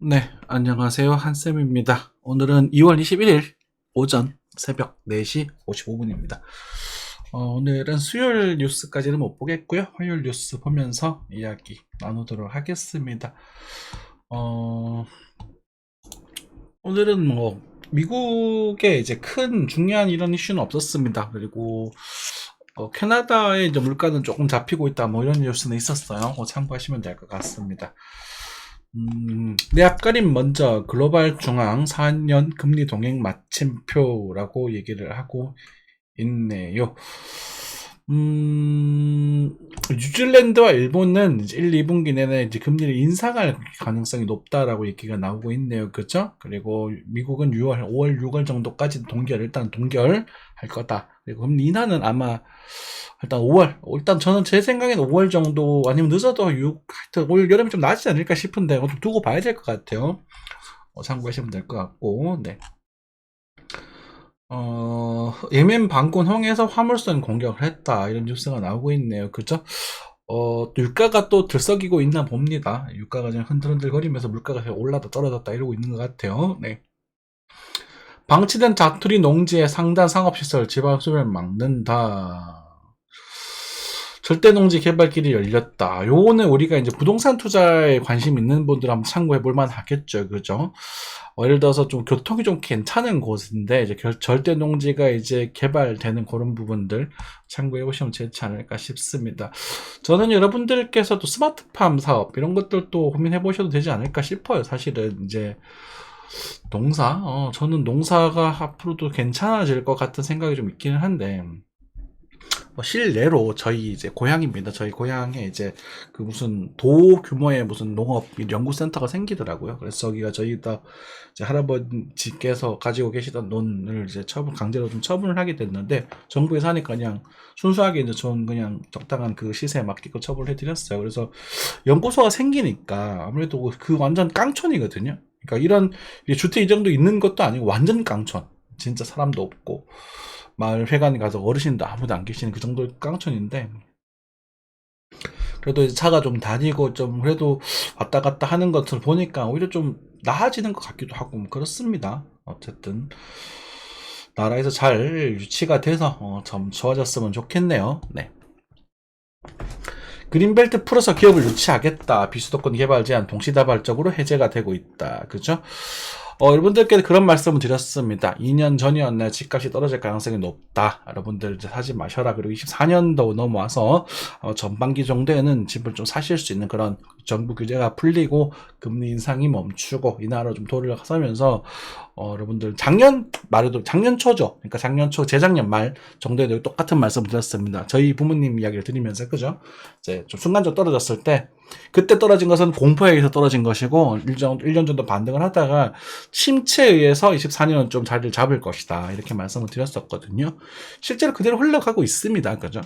네, 안녕하세요. 한쌤입니다. 오늘은 2월 21일 오전 새벽 4시 55분입니다. 오늘은 수요일 뉴스까지는 못 보겠고요. 화요일 뉴스 보면서 이야기 나누도록 하겠습니다. 오늘은 미국에 이제 큰 중요한 이런 이슈는 없었습니다. 그리고 캐나다의 이제 물가는 조금 잡히고 있다, 이런 뉴스는 있었어요. 참고하시면 될 것 같습니다. 내 앞가림 먼저 글로벌 중앙 4년 금리 동행 마침표라고 얘기를 하고 있네요. 뉴질랜드와 일본은 이제 1, 2분기 내내 이제 금리를 인상할 가능성이 높다라고 얘기가 나오고 있네요. 그렇죠? 그리고 미국은 5월, 6월 정도까지 일단 동결할 거다. 그리고 금리 인하는 아마 일단 5월, 일단 저는 제 생각에는 5월 정도 아니면 늦어도 하여튼 올 여름에 좀 나아지지 않을까 싶은데 좀 두고 봐야 될 것 같아요. 참고하시면 될 것 같고, 네. 예멘 반군 홍해에서 화물선 공격을 했다, 이런 뉴스가 나오고 있네요. 그죠? 유가가 또 들썩이고 있나 봅니다. 유가가 좀 흔들흔들거리면서 물가가 올라다 떨어졌다 이러고 있는 것 같아요. 네. 방치된 자투리 농지의 상단 상업시설 지방 소멸 막는다. 절대농지 개발길이 열렸다. 요거는 우리가 이제 부동산 투자에 관심 있는 분들 한번 참고해 볼 만 하겠죠. 그죠? 예를 들어서 좀 교통이 좀 괜찮은 곳인데, 이제 절대농지가 이제 개발되는 그런 부분들 참고해 보시면 좋지 않을까 싶습니다. 저는 여러분들께서도 스마트팜 사업, 이런 것들도 고민해 보셔도 되지 않을까 싶어요. 사실은 이제 저는 농사가 앞으로도 괜찮아질 것 같은 생각이 좀 있기는 한데, 실례로 저희 이제 고향입니다. 저희 고향에 이제 그 무슨 도 규모의 무슨 농업 연구센터가 생기더라고요. 그래서 저기가 저희가 이제 할아버지께서 가지고 계시던 논을 이제 강제로 좀 처분을 하게 됐는데, 정부에서 하니까 그냥 순수하게 이제 전 그냥 적당한 그 시세에 맞게끔 처분을 해드렸어요. 그래서 연구소가 생기니까 아무래도 그 완전 깡촌이거든요. 그러니까 이런 주택 이 정도 있는 것도 아니고 완전 깡촌. 진짜 사람도 없고, 마을 회관에 가서 어르신도 아무도 안 계시는 그 정도 깡촌인데, 그래도 이제 차가 좀 다니고 좀 그래도 왔다 갔다 하는 것을 보니까 오히려 좀 나아지는 것 같기도 하고, 그렇습니다. 어쨌든 나라에서 잘 유치가 돼서 좀 좋아졌으면 좋겠네요. 네. 그린벨트 풀어서 기업을 유치하겠다. 비수도권 개발 제한 동시다발적으로 해제가 되고 있다. 그죠? 여러분들께 그런 말씀을 드렸습니다. 2년 전이었나요? 집값이 떨어질 가능성이 높다. 여러분들 이제 사지 마셔라. 그리고 24년도 넘어와서 전반기 정도에는 집을 좀 사실 수 있는 그런 정부 규제가 풀리고 금리 인상이 멈추고 이 나라로 좀 도를 서면서 여러분들 작년 초죠. 그러니까 작년 초, 재작년 말 정도에도 똑같은 말씀을 드렸습니다. 저희 부모님 이야기를 드리면서, 그죠? 이제 좀 순간적으로 떨어졌을 때, 그때 떨어진 것은 공포에 의해서 떨어진 것이고 1년 정도 반등을 하다가 침체에 의해서 24년은 좀 자리를 잡을 것이다, 이렇게 말씀을 드렸었거든요. 실제로 그대로 흘러가고 있습니다. 그죠?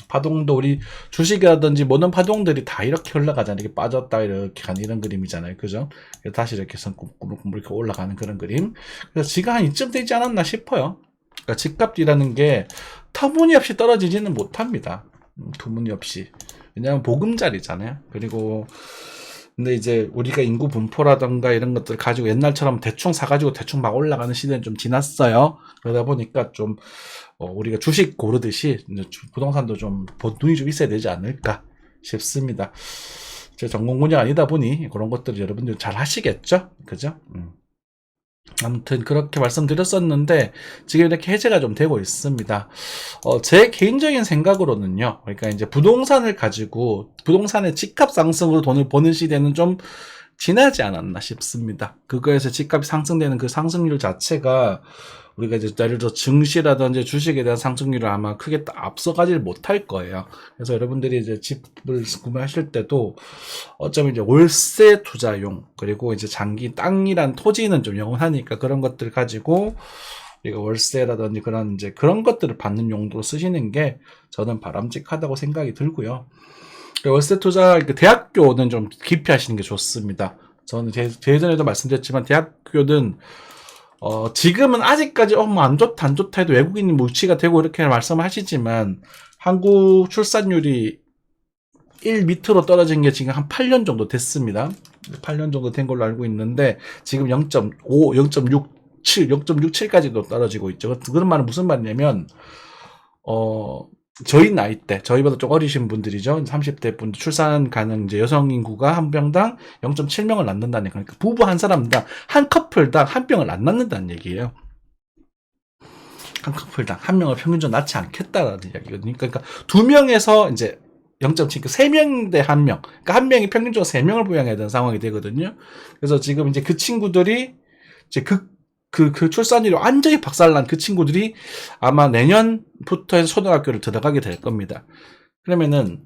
파동도 우리 주식이라든지 모든 파동들이 다 이렇게 흘러가잖아요. 이렇게 빠졌다 이렇게 가는 이런 그림이잖아요. 그죠? 다시 이렇게 꾸물꾸물 이렇게 올라가는 그런 그림. 그래서 지가 한 이쯤 되지 않았나 싶어요. 그러니까 집값이라는 게 터무니없이 떨어지지는 못합니다. 터무니없이. 왜냐하면 보금자리잖아요. 그리고 근데 이제 우리가 인구 분포라던가 이런 것들 가지고 옛날처럼 대충 사가지고 대충 막 올라가는 시대는 좀 지났어요. 그러다 보니까 좀 우리가 주식 고르듯이 부동산도 좀 눈이 좀 있어야 되지 않을까 싶습니다. 제 전공 분야 아니다 보니 그런 것들을 여러분들 잘 하시겠죠? 그죠? 아무튼 그렇게 말씀드렸었는데 지금 이렇게 해제가 좀 되고 있습니다. 제 개인적인 생각으로는요, 그러니까 이제 부동산을 가지고 부동산의 집값 상승으로 돈을 버는 시대는 좀 지나지 않았나 싶습니다. 그거에서 집값이 상승되는 그 상승률 자체가 우리가 이제 예를 들어 증시라든지 주식에 대한 상승률을 아마 크게 앞서가질 못할 거예요. 그래서 여러분들이 이제 집을 구매하실 때도 어쩌면 이제 월세 투자용, 그리고 이제 장기 땅이란 토지는 좀 영원하니까 그런 것들 가지고 우리가 월세라든지 그런 이제 그런 것들을 받는 용도로 쓰시는 게 저는 바람직하다고 생각이 들고요. 월세 투자, 대학교는 좀 깊이 하시는 게 좋습니다. 저는 예전에도 말씀드렸지만 대학교는 지금은 아직까지 뭐 안 좋다 해도 외국인이 유치가 되고 이렇게 말씀을 하시지만 한국 출산율이 1 밑으로 떨어진 게 지금 한 8년 정도 됐습니다. 8년 정도 된 걸로 알고 있는데 지금 0.5, 0.67, 0.67까지도 떨어지고 있죠. 그런 말은 무슨 말이냐면 저희 나이 때, 저희보다 좀 어리신 분들이죠. 30대 분들 출산 가능 이제 여성 인구가 한 병당 0.7명을 낳는다는, 그러니까 부부 한 사람당, 한 커플당 한 병을 안 낳는다는 얘기예요. 한 커플당 한 명을 평균적으로 낳지 않겠다라는 이야기거든요. 그러니까 두 명에서 이제 0.7, 3명 대 1명. 그러니까 한 명이 평균적으로 3명을 부양해야 되는 상황이 되거든요. 그래서 지금 이제 그 친구들이 이제 그 출산율이 완전히 박살난 그 친구들이 아마 내년부터 해서 초등학교를 들어가게 될 겁니다. 그러면은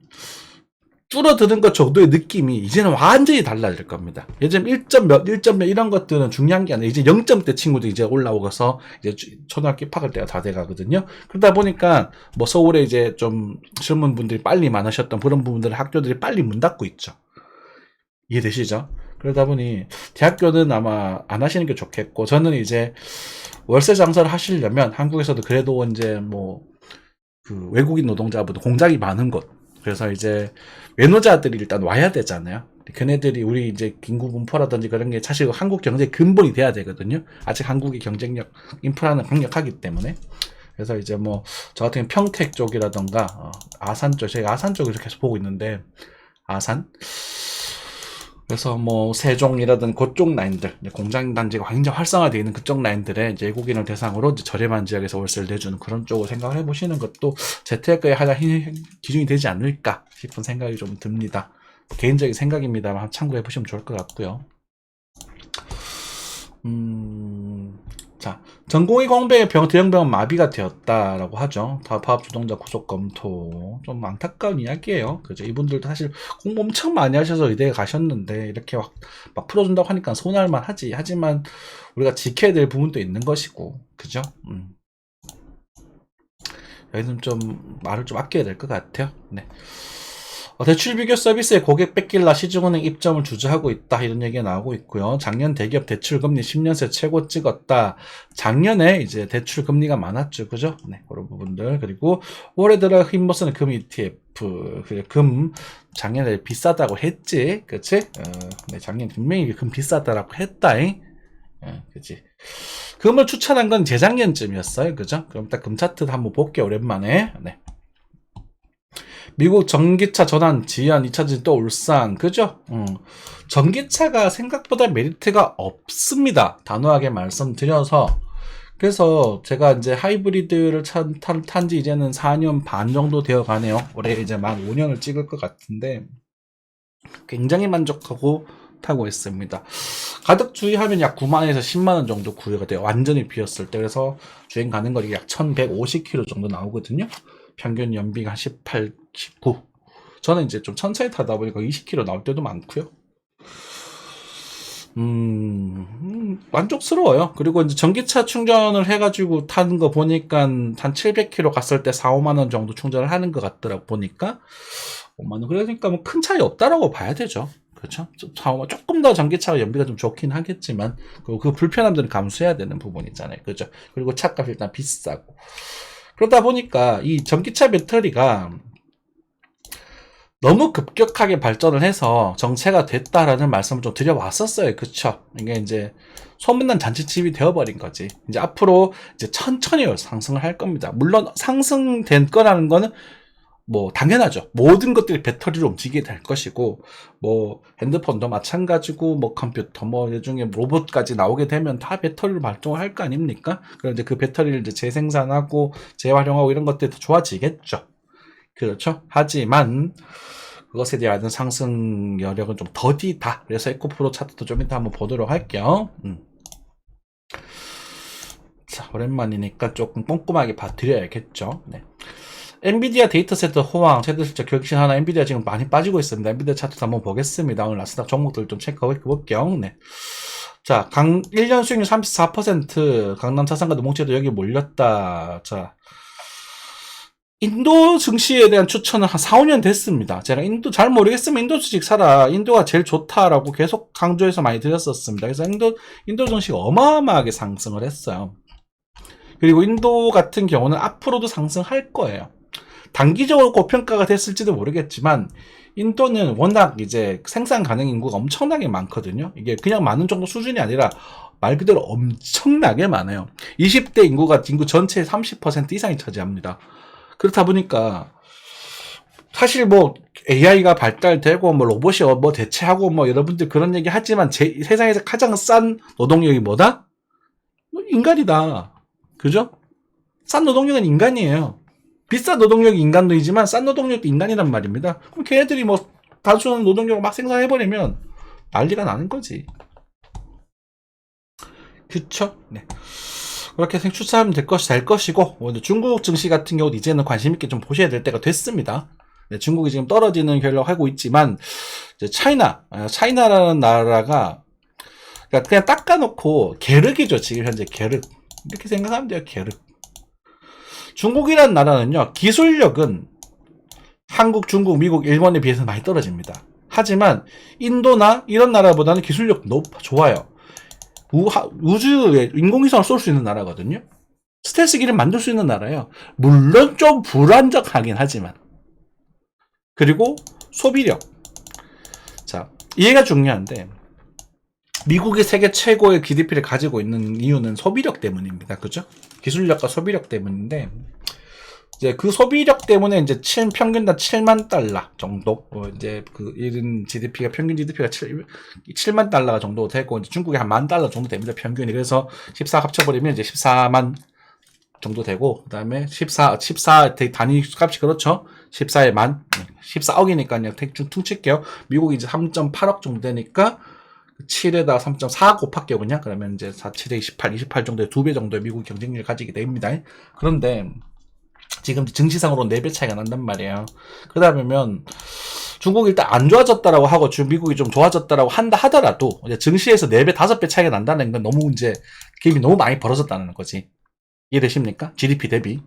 줄어드는 것 정도의 느낌이 이제는 완전히 달라질 겁니다. 예전 1점 몇, 1점 몇 이런 것들은 중요한 게 아니라 이제 0점대 친구들이 이제 올라오고서 이제 초등학교 입학할 때가 다 돼가거든요. 그러다 보니까 뭐 서울에 이제 좀 젊은 분들이 빨리 많으셨던 그런 부분들 학교들이 빨리 문 닫고 있죠. 이해되시죠? 그러다 보니 대학교는 아마 안 하시는 게 좋겠고, 저는 이제 월세 장사를 하시려면 한국에서도 그래도 이제 뭐 그 외국인 노동자보다 공장이 많은 곳, 그래서 이제 외노자들이 일단 와야 되잖아요. 걔네들이 우리 이제 인구 분포라든지 그런 게 사실 한국 경제의 근본이 돼야 되거든요. 아직 한국의 경쟁력, 인프라는 강력하기 때문에. 그래서 이제 뭐 저 같은 경우는 평택 쪽이라던가 아산 쪽, 제가 아산 쪽을 계속 보고 있는데, 아산, 그래서 뭐 세종이라든 그쪽 라인들, 공장 단지가 굉장히 활성화되어 있는 그쪽 라인들에 이제 외국인을 대상으로 이제 저렴한 지역에서 월세를 내주는 그런 쪽으로 생각을 해보시는 것도 재테크의 하나 기준이 되지 않을까 싶은 생각이 좀 듭니다. 개인적인 생각입니다만 참고해 보시면 좋을 것 같고요. 자, 전공의 공백에 대형병원 마비가 되었다라고 하죠. 파업 주동자 구속 검토. 좀 안타까운 이야기예요. 그죠? 이분들도 사실 공부 엄청 많이 하셔서 의대에 가셨는데 이렇게 막 풀어준다고 하니까 손할만 하지. 하지만 우리가 지켜야 될 부분도 있는 것이고, 그죠? 여기는 좀 말을 좀 아껴야 될 것 같아요. 네. 대출 비교 서비스에 고객 뺏길라 시중은행 입점을 주저하고 있다, 이런 얘기가 나오고 있고요. 작년 대기업 대출 금리 10년새 최고 찍었다. 작년에 이제 대출 금리가 많았죠, 그죠? 네, 그런 부분들. 그리고 올해 들어 힘못 쓰는 금 ETF, 금 작년에 비싸다고 했지, 그치? 네, 작년 분명히 금 비싸다라고 했다잉. 그치? 금을 추천한 건 재작년쯤이었어요, 그죠? 그럼 딱 금 차트 한번 볼게요, 오랜만에. 네. 미국 전기차 전환 지연 2차전지 또 울상, 그죠? 전기차가 생각보다 메리트가 없습니다. 단호하게 말씀드려서. 그래서 제가 이제 하이브리드를 탄지 이제는 4년 반 정도 되어 가네요. 올해 이제 만 5년을 찍을 것 같은데 굉장히 만족하고 타고 있습니다. 가득 주행하면 약 9만에서 10만원 정도 구매가 돼요. 완전히 비었을 때. 그래서 주행 가는 거리 약 1150km 정도 나오거든요. 평균 연비가 한 18, 19. 저는 이제 좀 천천히 타다 보니까 20km 나올 때도 많고요. 만족스러워요. 그리고 이제 전기차 충전을 해가지고 타는 거 보니까 한 700km 갔을 때 4, 5만원 정도 충전을 하는 것 같더라고, 보니까. 5만원. 그러니까 뭐 큰 차이 없다라고 봐야 되죠. 그렇죠? 조금 더 전기차가 연비가 좀 좋긴 하겠지만, 그 불편함들은 감수해야 되는 부분이잖아요. 그죠? 그리고 차값이 일단 비싸고. 그러다 보니까 이 전기차 배터리가 너무 급격하게 발전을 해서 정체가 됐다라는 말씀을 좀 드려왔었어요. 그쵸? 이게 이제 소문난 잔치집이 되어버린 거지. 이제 앞으로 이제 천천히 상승을 할 겁니다. 물론 상승된 거라는 거는 뭐 당연하죠. 모든 것들이 배터리로 움직이게 될 것이고, 뭐 핸드폰도 마찬가지고, 뭐 컴퓨터, 뭐 나중에 로봇까지 나오게 되면 다 배터리로 발동을 할 거 아닙니까? 그럼 이제 그 배터리를 이제 재생산하고 재활용하고 이런 것들이 더 좋아지겠죠. 그렇죠. 하지만 그것에 대한 상승 여력은 좀 더디다. 그래서 에코프로 차트도 좀 이따 한번 보도록 할게요. 자, 오랜만이니까 조금 꼼꼼하게 봐드려야겠죠. 네. 엔비디아 데이터센터 호황, 최대 실적 격신 하나, 엔비디아 지금 많이 빠지고 있습니다. 엔비디아 차트도 한번 보겠습니다. 오늘 나스닥 종목들 좀 체크해 볼게요. 네. 자, 1년 수익률 34%, 강남 자산가도 뭉치도 여기 몰렸다. 자, 인도 증시에 대한 추천은 한 4, 5년 됐습니다. 제가 인도 잘 모르겠으면 인도 주식 사라. 인도가 제일 좋다라고 계속 강조해서 많이 드렸었습니다. 그래서 인도 증시가 어마어마하게 상승을 했어요. 그리고 인도 같은 경우는 앞으로도 상승할 거예요. 단기적으로 고평가가 됐을지도 모르겠지만 인도는 워낙 이제 생산 가능 인구가 엄청나게 많거든요. 이게 그냥 많은 정도 수준이 아니라 말 그대로 엄청나게 많아요. 20대 인구가 인구 전체의 30% 이상이 차지합니다. 그렇다 보니까 사실 뭐 AI가 발달되고 뭐 로봇이 뭐 대체하고 뭐 여러분들 그런 얘기 하지만 세상에서 가장 싼 노동력이 뭐다? 인간이다. 그죠? 싼 노동력은 인간이에요. 비싼 노동력이 인간이지만 싼 노동력도 인간이란 말입니다. 그럼 걔네들이 뭐 단순한 노동력을 막 생산해버리면 난리가 나는 거지. 그쵸? 네. 그렇게 추천하면 될 것이고, 중국 증시 같은 경우도 이제는 관심있게 좀 보셔야 될 때가 됐습니다. 네, 중국이 지금 떨어지는 결과를 하고 있지만, 이제 차이나라는 나라가, 그냥 닦아놓고, 계륵이죠, 지금 현재 계륵. 이렇게 생각하면 돼요, 계륵. 중국이라는 나라는요, 기술력은 한국, 중국, 미국, 일본에 비해서 많이 떨어집니다. 하지만, 인도나 이런 나라보다는 기술력 좋아요. 우주에 인공위성을 쏠 수 있는 나라거든요. 스텔스기를 만들 수 있는 나라예요. 물론 좀 불안정하긴 하지만. 그리고 소비력. 자, 이해가 중요한데 미국이 세계 최고의 GDP를 가지고 있는 이유는 소비력 때문입니다. 그죠? 기술력과 소비력 때문인데 이제 그 소비력 때문에 이제 평균당 7만 달러 정도, 이제 그 이런 GDP가 평균 GDP가 7만 달러 정도 되고 이제 중국이 한 만 달러 정도 됩니다. 평균이. 그래서 14 합쳐버리면 이제 14만 정도 되고 그다음에 14 단위 값이 그렇죠. 14에 만 14억이니까요. 대충 퉁칠게요. 미국이 이제 3.8억 정도 되니까 7에다 3.4 곱할게요, 그냥. 그러면 이제 4, 7에 28 정도의 2배 정도의 미국 경쟁력을 가지게 됩니다. 그런데 지금 증시상으로 4배 차이가 난단 말이에요. 그러다보면 중국이 일단 안 좋아졌다라고 하고 미국이 좀 좋아졌다라고 한다 하더라도 이제 증시에서 4배, 5배 차이가 난다는 건 너무 이제 갭이 너무 많이 벌어졌다는 거지. 이해되십니까? GDP 대비.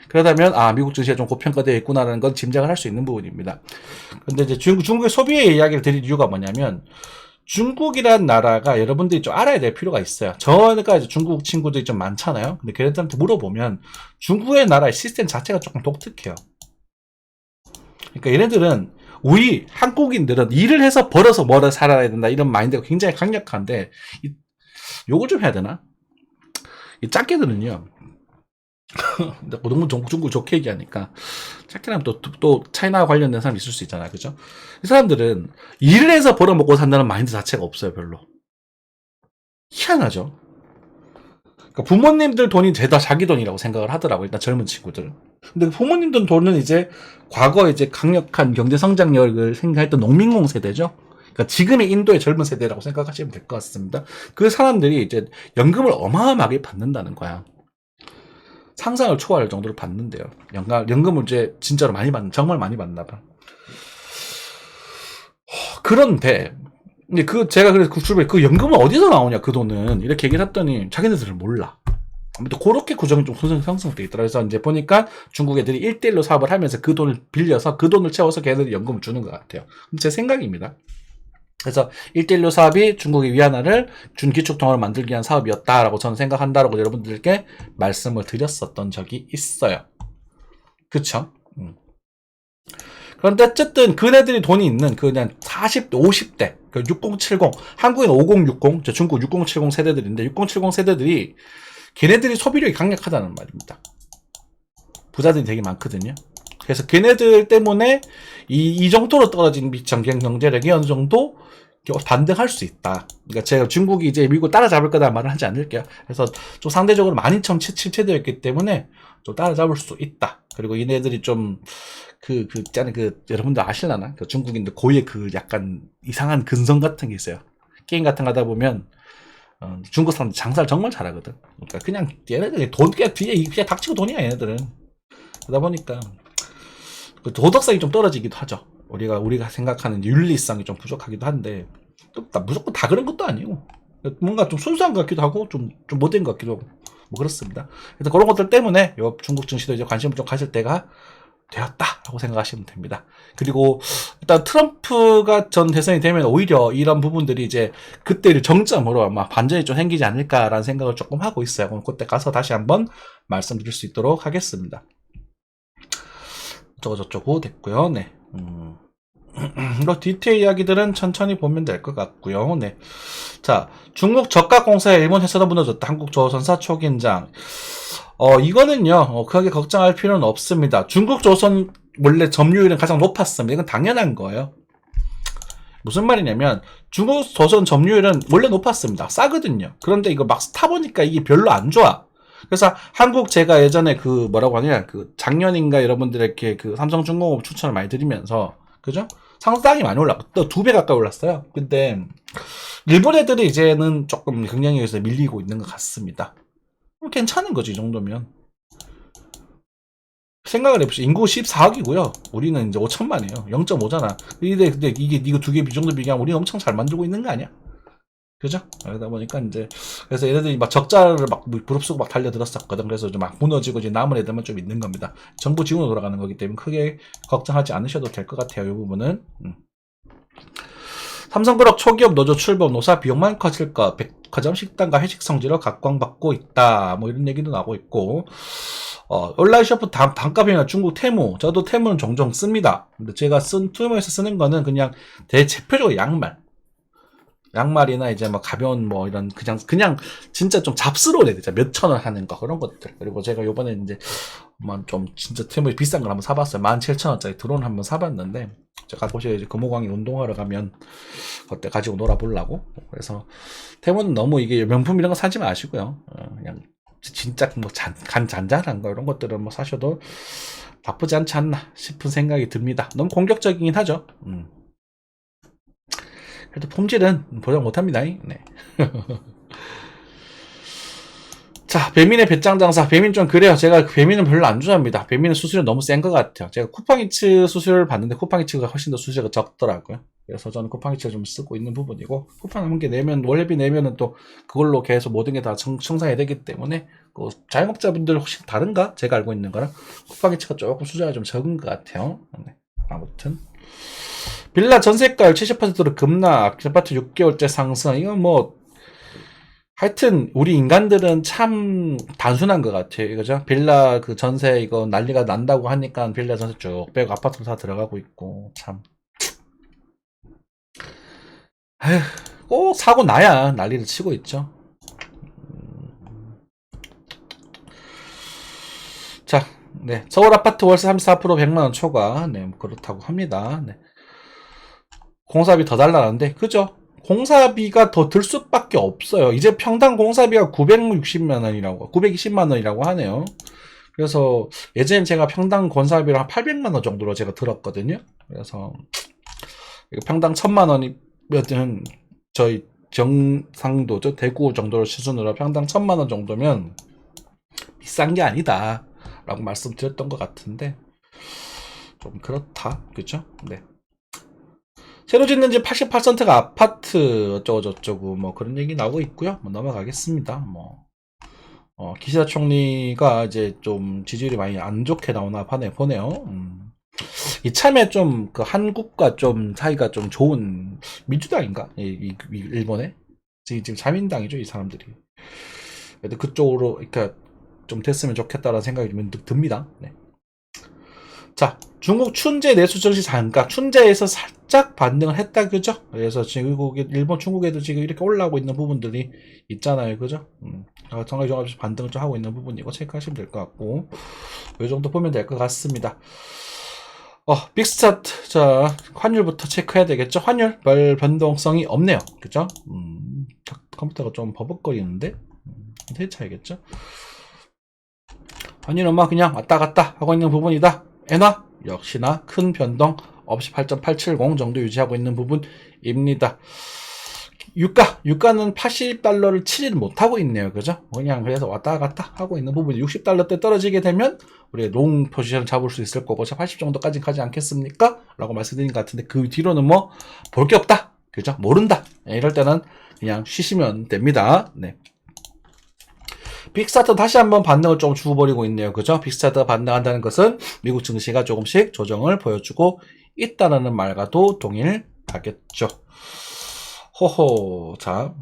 그러다면 미국 증시가 좀 고평가되어 있구나라는 건 짐작을 할 수 있는 부분입니다. 근데 이제 중국의 소비의 이야기를 드릴 이유가 뭐냐면 중국이란 나라가 여러분들이 좀 알아야 될 필요가 있어요. 저가 이제 중국 친구들이 좀 많잖아요. 근데 걔네들한테 물어보면 중국의 나라의 시스템 자체가 조금 독특해요. 그러니까 얘네들은 우리 한국인들은 일을 해서 벌어서 뭐를 살아야 된다 이런 마인드가 굉장히 강력한데 요걸 좀 해야 되나? 이 짝개들은요. 너무 중국 좋게 얘기하니까 짝개라면 또 차이나와 관련된 사람이 있을 수 있잖아요. 그죠? 이 사람들은 일을 해서 벌어먹고 산다는 마인드 자체가 없어요. 별로. 희한하죠? 그러니까 부모님들 돈이 죄다 자기 돈이라고 생각을 하더라고요. 일단 젊은 친구들은. 근데 부모님들 돈은 이제 과거 이제 강력한 경제 성장력을 생각했던 농민공 세대죠. 그러니까 지금의 인도의 젊은 세대라고 생각하시면 될 것 같습니다. 그 사람들이 이제 연금을 어마어마하게 받는다는 거야. 상상을 초월할 정도로 받는데요. 연금을 이제 진짜로 많이 정말 많이 받나 봐. 그런데 제가 그래서 그 연금은 어디서 나오냐 그 돈은 이렇게 얘기를 했더니 자기네들은 몰라. 아무튼 그렇게 구정이 좀 형성돼 있더라. 그래서 이제 보니까 중국 애들이 1대1로 사업을 하면서 그 돈을 빌려서 그 돈을 채워서 걔네들이 연금을 주는 것 같아요. 제 생각입니다. 그래서 1대1로 사업이 중국의 위안화를 준기축통화를 만들기 위한 사업이었다라고 저는 생각한다라고 여러분들께 말씀을 드렸었던 적이 있어요. 그쵸? 그런데 어쨌든 그네들이 돈이 있는 그냥 40대, 50대, 6070, 한국은 5060, 중국 6070 세대들인데 6070 세대들이 걔네들이 소비력이 강력하다는 말입니다. 부자들이 되게 많거든요. 그래서 걔네들 때문에 이 정도로 떨어진 경제력이 어느 정도 반등할 수 있다. 그러니까 제가 중국이 이제 미국 따라잡을 거다 말을 하지 않을게요. 그래서 좀 상대적으로 많이 침체되어 있기 때문에 좀 따라잡을 수 있다. 그리고 얘네들이 좀 여러분들 아실라나? 중국인들 고유의 약간 이상한 근성 같은 게 있어요. 게임 같은 거 하다 보면 중국 사람들 장사를 정말 잘하거든. 그러니까 그냥 얘네들이 그냥 닥치고 돈이야 얘네들은. 그러다 보니까 도덕성이 좀 떨어지기도 하죠. 우리가 생각하는 윤리성이 좀 부족하기도 한데 또 무조건 다 그런 것도 아니고 뭔가 좀 순수한 것 같기도 하고 좀 못된 것 같기도 하고 뭐 그렇습니다. 그래서 그런 것들 때문에 중국 증시도 이제 관심을 좀 가질 때가 되었다라고 생각하시면 됩니다. 그리고 일단 트럼프가 전 대선이 되면 오히려 이런 부분들이 이제 그때를 정점으로 아마 반전이 좀 생기지 않을까라는 생각을 조금 하고 있어요. 그럼 그때 가서 다시 한번 말씀드릴 수 있도록 하겠습니다. 저쩌고 됐고요. 네. 뭐 디테일 이야기들은 천천히 보면 될 것 같고요. 네. 자, 중국 저가공사의 일본 회사도 무너졌다. 한국조선사 초긴장. 이거는요, 크게 걱정할 필요는 없습니다. 중국 조선 원래 점유율은 가장 높았습니다. 이건 당연한 거예요. 무슨 말이냐면 중국 조선 점유율은 원래 높았습니다. 싸거든요. 그런데 이거 막 타보니까 이게 별로 안 좋아. 그래서 한국 제가 예전에 그 뭐라고 하냐, 그 작년인가 여러분들에게 그 삼성중공업 추천을 많이 드리면서, 그죠? 상당히 많이 올랐고 또 2배 가까이 올랐어요. 근데 일본 애들이 이제는 조금 경쟁력에서 밀리고 있는 것 같습니다. 괜찮은 거지 이 정도면. 생각을 해보시죠. 인구 14억이고요. 우리는 이제 5천만이에요. 0.5잖아. 근데 이게 이거 두 개 정도 비교하면 우리는 엄청 잘 만들고 있는 거 아니야? 그죠? 그러다 보니까 이제 그래서 얘네들이 막 적자를 막 부릅쓰고 막 달려들었었거든. 그래서 이제 막 무너지고 이제 남은 애들만 좀 있는 겁니다. 정부 지원으로 돌아가는 거기 때문에 크게 걱정하지 않으셔도 될 것 같아요. 이 부분은. 삼성그룹 초기업 노조 출범 노사 비용만 커질 것. 백화점 식당과 회식 성지로 각광받고 있다. 뭐 이런 얘기도 나오고 있고. 온라인 쇼핑 단가병이나 중국 테무. 저도 테무는 종종 씁니다. 근데 제가 테무에서 쓰는 거는 그냥 대체표적으로 양말이나 이제 뭐 가벼운 뭐 이런 그냥 진짜 좀 잡스러운 애들, 몇천 원 하는 거 그런 것들. 그리고 제가 요번에 이제 좀 진짜 테무에 비싼 걸 한번 사봤어요. 17,000원짜리 드론 한번 사봤는데, 제가 가보시에 이제 금호강에 운동하러 가면 그때 가지고 놀아보려고. 그래서 테무는 너무 이게 명품 이런 거 사지 마시고요. 그냥 진짜 뭐 잔잔한 거 이런 것들은 뭐 사셔도 나쁘지 않지 않나 싶은 생각이 듭니다. 너무 공격적이긴 하죠. 그래도 품질은 보장 못합니다. 네. 자, 배민의 배짱 장사. 배민 좀 그래요. 제가 배민은 별로 안 좋아합니다. 배민은 수수료 너무 센 것 같아요. 제가 쿠팡이츠 수수료를 봤는데 쿠팡이츠가 훨씬 더 수수료가 적더라고요. 그래서 저는 쿠팡이츠를 좀 쓰고 있는 부분이고, 쿠팡 한 개 내면 원래비 내면은 또 그걸로 계속 모든 게 다 청산해야 되기 때문에 그 자영업자분들 혹시 다른가? 제가 알고 있는 거랑 쿠팡이츠가 조금 수수료가 좀 적은 것 같아요. 네. 아무튼 빌라 전세가율 70%로 급락, 아파트 6개월째 상승. 이건 뭐 하여튼 우리 인간들은 참 단순한 것 같아요. 그죠? 빌라 그 전세 이거 난리가 난다고 하니까 빌라 전세 쭉 빼고 아파트로 다 들어가고 있고, 참. 에휴, 꼭 사고 나야 난리를 치고 있죠. 자, 네. 서울 아파트 월세 34% 100만원 초과. 네, 뭐 그렇다고 합니다. 네. 공사비 더 달라는데, 그죠? 공사비가 더 들 수밖에 없어요. 이제 평당 공사비가 960만원이라고, 920만원이라고 하네요. 그래서 예전엔 제가 평당 공사비를 한 800만원 정도로 제가 들었거든요. 그래서 평당 1000만원이면 저희 경상도, 대구 정도로 수준으로 평당 1000만원 정도면 비싼 게 아니다 라고 말씀드렸던 것 같은데, 좀 그렇다. 그죠? 네. 새로 짓는 집 88%가 아파트 어쩌고저쩌고 뭐 그런 얘기 나오고 있고요. 뭐 넘어가겠습니다. 뭐 기시다 총리가 이제 좀 지지율이 많이 안 좋게 나오나 보네요. 이참에 좀 그 한국과 좀 사이가 좀 좋은 민주당인가? 일본에 지금 자민당이죠, 이 사람들이. 그래도 그쪽으로 그러니까 좀 됐으면 좋겠다라는 생각이 좀 듭니다. 네. 자, 중국 춘제 내수 증시 장가, 춘제에서 살짝 반등을 했다, 그죠? 그래서 지금 일본, 중국에도 지금 이렇게 올라오고 있는 부분들이 있잖아요, 그죠? 정가지 종합에서 반등을 좀 하고 있는 부분이고 체크하시면 될 것 같고, 이 정도 보면 될 것 같습니다. 빅스타트. 자, 환율부터 체크해야 되겠죠? 환율 별 변동성이 없네요, 그죠? 컴퓨터가 좀 버벅거리는데 대차야겠죠? 환율은 막 그냥 왔다 갔다 하고 있는 부분이다. 엔화 역시나 큰 변동 없이 8.870 정도 유지하고 있는 부분입니다. 유가는 80달러를 치지를 못하고 있네요. 그죠? 그냥 그래서 왔다 갔다 하고 있는 부분이 60달러대 떨어지게 되면 우리가 롱 포지션을 잡을 수 있을 거고, 80 정도까지 가지 않겠습니까? 라고 말씀드린 것 같은데, 그 뒤로는 뭐 볼 게 없다. 그죠? 모른다. 이럴 때는 그냥 쉬시면 됩니다. 네. 빅스타트 다시 한번 반등을 좀 주어버리고 있네요. 그죠? 빅스타트가 반등한다는 것은 미국 증시가 조금씩 조정을 보여주고 있다는 말과도 동일하겠죠. 호호. 자,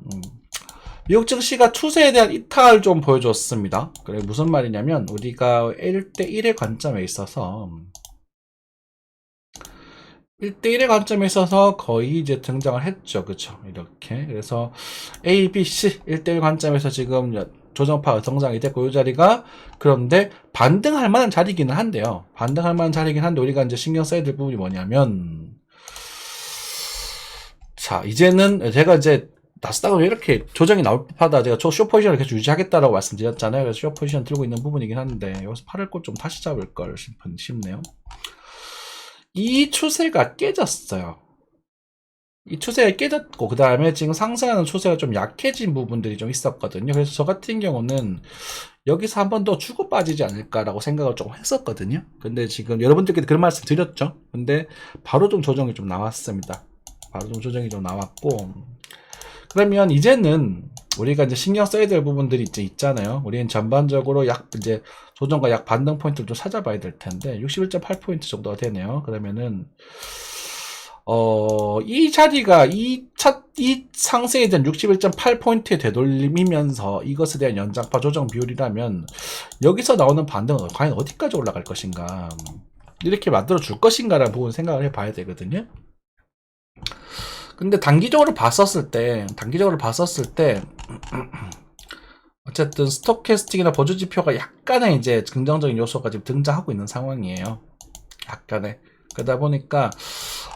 미국 증시가 추세에 대한 이탈을 좀 보여줬습니다. 그래, 무슨 말이냐면, 우리가 1대1의 관점에 있어서 1대1의 관점에 있어서 거의 이제 등장을 했죠. 그쵸? 이렇게. 그래서 A, B, C 1대1 관점에서 지금 조정파가 성장이 됐고, 이 자리가 그런데 반등할 만한 자리기는 한데요. 반등할 만한 자리긴 한데 우리가 이제 신경 써야 될 부분이 뭐냐면, 자, 이제는 제가 이제 나스닥은 왜 이렇게 조정이 나올 법하다. 제가 쇼 포지션을 계속 유지하겠다라고 말씀드렸잖아요. 그래서 쇼 포지션 들고 있는 부분이긴 한데, 여기서 팔을 꼭 좀 다시 잡을 걸 싶네요. 이 추세가 깨졌어요. 이 추세가 깨졌고, 그 다음에 지금 상승하는 추세가 좀 약해진 부분들이 좀 있었거든요. 그래서 저 같은 경우는 여기서 한 번 더 주고 빠지지 않을까라고 생각을 조금 했었거든요. 근데 지금 여러분들께 그런 말씀 드렸죠. 근데 바로 좀 조정이 좀 나왔습니다. 바로 좀 조정이 좀 나왔고, 그러면 이제는 우리가 이제 신경 써야 될 부분들이 이제 있잖아요. 우리는 전반적으로 약 이제 조정과 약 반등 포인트를 좀 찾아봐야 될 텐데 61.8포인트 정도가 되네요. 그러면은 이 자리가 이 상승에 대한 61.8포인트의 되돌림이면서 이것에 대한 연장파 조정 비율이라면 여기서 나오는 반등은 과연 어디까지 올라갈 것인가, 이렇게 만들어 줄 것인가라는 부분 생각을 해봐야 되거든요. 근데 단기적으로 봤었을 때 어쨌든 스톡캐스틱이나 버즈 지표가 약간의 이제 긍정적인 요소가 지금 등장하고 있는 상황이에요. 약간의. 그러다 보니까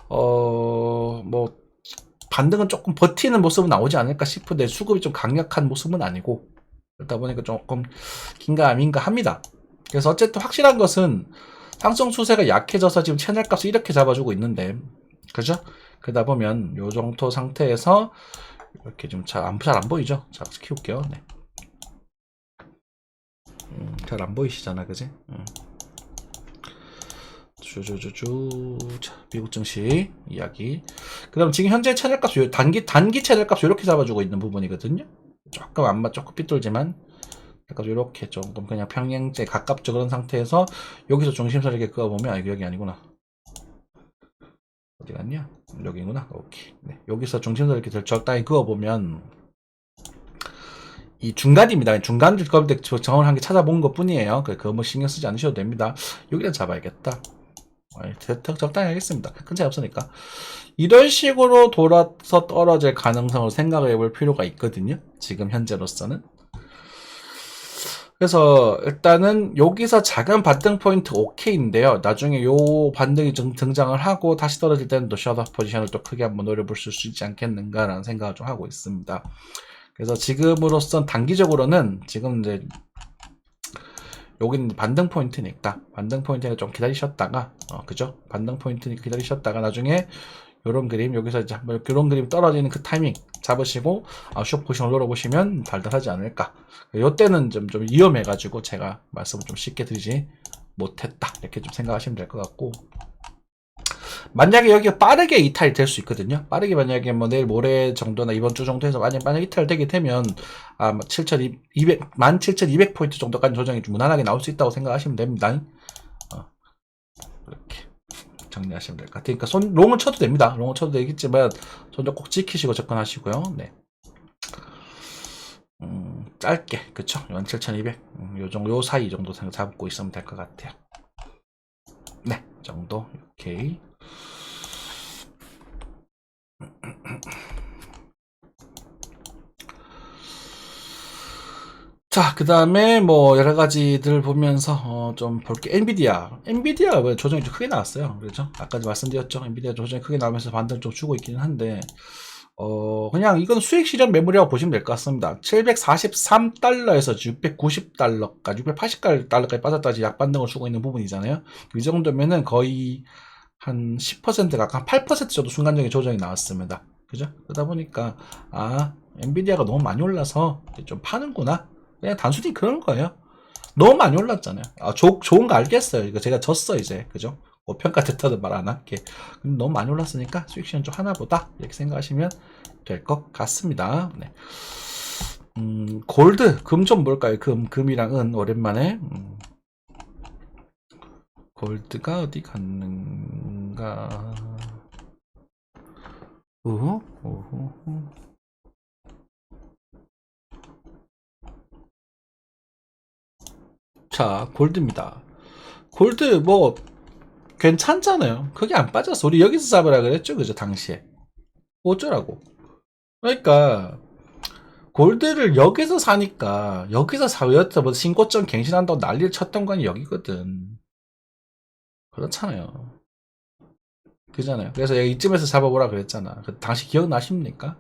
뭐 반등은 조금 버티는 모습은 나오지 않을까 싶은데 수급이 좀 강력한 모습은 아니고, 그러다 보니까 조금 긴가민가 합니다. 그래서 어쨌든 확실한 것은 상승 추세가 약해져서 지금 채널 값을 이렇게 잡아주고 있는데, 그죠? 그러다 보면 요 정도 상태에서 이렇게 좀 잘 안 보이죠? 자, 키울게요. 네. 잘 안 보이시잖아, 그지? 주주주주. 자, 미국 증시 이야기. 그다음 지금 현재 채널 값, 단기 채널 값 이렇게 잡아주고 있는 부분이거든요. 조금 삐뚤지만 약간 이렇게 조금 그냥 평행제 가깝죠. 그런 상태에서 여기서 중심선을 이렇게 그어보면, 여기 아니구나. 어디 갔냐? 여기구나. 오케이. 네. 여기서 중심선을 이렇게 적당히 그어보면 이 중간입니다. 중간들 거때 정을 한 개 찾아본 것 뿐이에요. 그거 뭐 신경 쓰지 않으셔도 됩니다. 여기다 잡아야겠다. 적당히 하겠습니다. 큰 차이 없으니까. 이런 식으로 돌아서 떨어질 가능성을 생각을 해볼 필요가 있거든요. 지금 현재로서는. 그래서 일단은 여기서 작은 반등 포인트 오케이인데요. 나중에 요 반등이 좀 등장을 하고 다시 떨어질 때는 또 셧업 포지션을 또 크게 한번 노려볼 수 있지 않겠는가라는 생각을 좀 하고 있습니다. 그래서 지금으로선 단기적으로는 지금 이제 여기는 반등 포인트니까 좀 기다리셨다가, 그죠? 반등 포인트니까 기다리셨다가 나중에 요런 그림, 여기서 이제 한번 요런 그림 떨어지는 그 타이밍 잡으시고 숏 포지션을 노려보시면 달달하지 않을까. 요때는 좀 위험해가지고 제가 말씀을 좀 쉽게 드리지 못했다, 이렇게 좀 생각하시면 될 것 같고, 만약에 여기가 빠르게 이탈이 될 수 있거든요. 빠르게 만약에 뭐 내일 모레 정도나 이번 주 정도에서 만약 이탈 되게 되면 17,200포인트 정도까지 조정이 좀 무난하게 나올 수 있다고 생각하시면 됩니다. 이렇게 정리하시면 될 것 같아요. 그러니까 롱은 쳐도 됩니다. 롱은 쳐도 되겠지만 손좀 꼭 지키시고 접근하시고요. 네. 짧게, 그쵸? 17,200 요 사이 정도 잡고 있으면 될 것 같아요. 네, 정도. 오케이. 자, 그 다음에 뭐 여러 가지들 보면서 좀 볼게. 엔비디아가 왜 조정이 좀 크게 나왔어요. 그렇죠? 아까도 말씀드렸죠. 엔비디아 조정이 크게 나오면서 반등 좀 주고 있기는 한데, 그냥 이건 수익 실현 매물이라고 보시면 될 것 같습니다. 743달러에서 690달러까지, 680달러까지 빠졌다지 약반등을 주고 있는 부분이잖아요. 이 정도면은 거의 한 10%가 한 8% 정도 순간적인 조정이 나왔습니다. 그죠? 그러다 보니까 엔비디아가 너무 많이 올라서 좀 파는구나. 그냥 단순히 그런 거예요. 너무 많이 올랐잖아요. 좋은 거 알겠어요. 이거 제가 졌어 이제, 그죠? 평가 됐다는 말 안 할게. 근데 너무 많이 올랐으니까 수익 실현 좀 하나보다, 이렇게 생각하시면 될 것 같습니다. 네. 골드, 금 좀 볼까요? 금이랑 은 오랜만에. 골드가 어디 갔는가? 우후. 자, 골드입니다. 골드 뭐 괜찮잖아요. 그게 안 빠졌어. 우리 여기서 잡으라 그랬죠, 그죠, 당시에. 어쩌라고. 그러니까 골드를 여기서 사니까 여기서 사여서 뭐 신고점 갱신한다고 난리를 쳤던 건 여기거든. 그렇잖아요. 그잖아요. 그래서 이쯤에서 잡아보라 그랬잖아. 당시 기억나십니까?